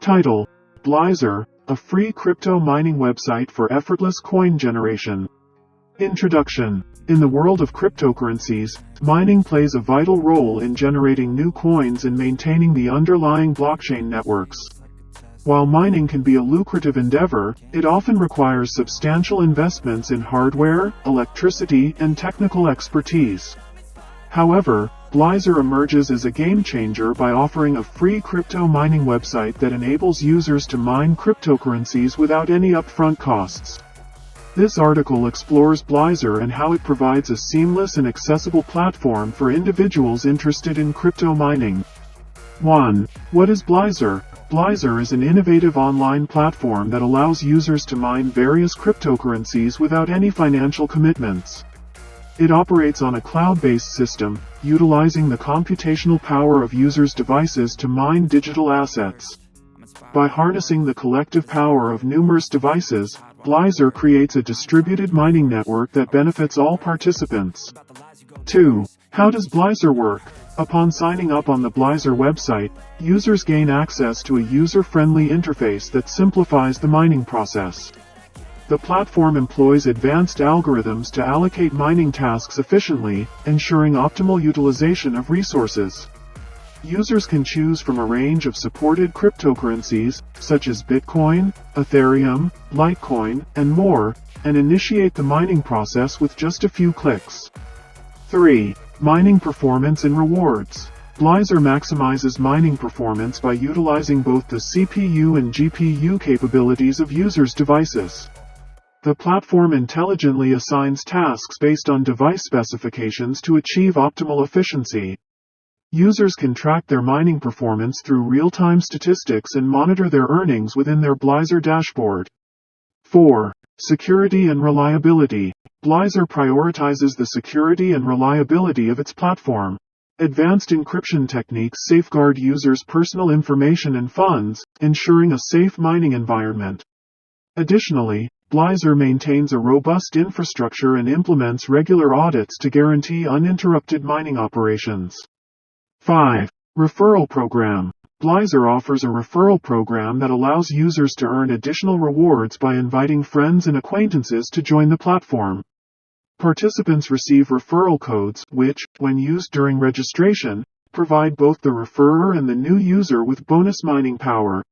Title: Blizr, a free crypto mining website for effortless coin generation. Introduction. In the world of cryptocurrencies, mining plays a vital role in generating new coins and maintaining the underlying blockchain networks. While mining can be a lucrative endeavor, it often requires substantial investments in hardware, electricity, and technical expertise. However, Blizr emerges as a game-changer by offering a free crypto mining website that enables users to mine cryptocurrencies without any upfront costs. This article explores Blizr and how it provides a seamless and accessible platform for individuals interested in crypto mining. 1. What is Blizr? Blizr is an innovative online platform that allows users to mine various cryptocurrencies without any financial commitments. It operates on a cloud-based system, utilizing the computational power of users' devices to mine digital assets. By harnessing the collective power of numerous devices, Blizr creates a distributed mining network that benefits all participants. 2. How does Blizr work? Upon signing up on the Blizr website, users gain access to a user-friendly interface that simplifies the mining process. The platform employs advanced algorithms to allocate mining tasks efficiently, ensuring optimal utilization of resources. Users can choose from a range of supported cryptocurrencies, such as Bitcoin, Ethereum, Litecoin, and more, and initiate the mining process with just a few clicks. 3. Mining performance and rewards. Blizr maximizes mining performance by utilizing both the CPU and GPU capabilities of users' devices. The platform intelligently assigns tasks based on device specifications to achieve optimal efficiency. Users can track their mining performance through real-time statistics and monitor their earnings within their Blizr dashboard. 4. Security and reliability. Blizr prioritizes the security and reliability of its platform. Advanced encryption techniques safeguard users' personal information and funds, ensuring a safe mining environment. Additionally, Blizr maintains a robust infrastructure and implements regular audits to guarantee uninterrupted mining operations. 5. Referral program. Blizr offers a referral program that allows users to earn additional rewards by inviting friends and acquaintances to join the platform. Participants receive referral codes, which, when used during registration, provide both the referrer and the new user with bonus mining power.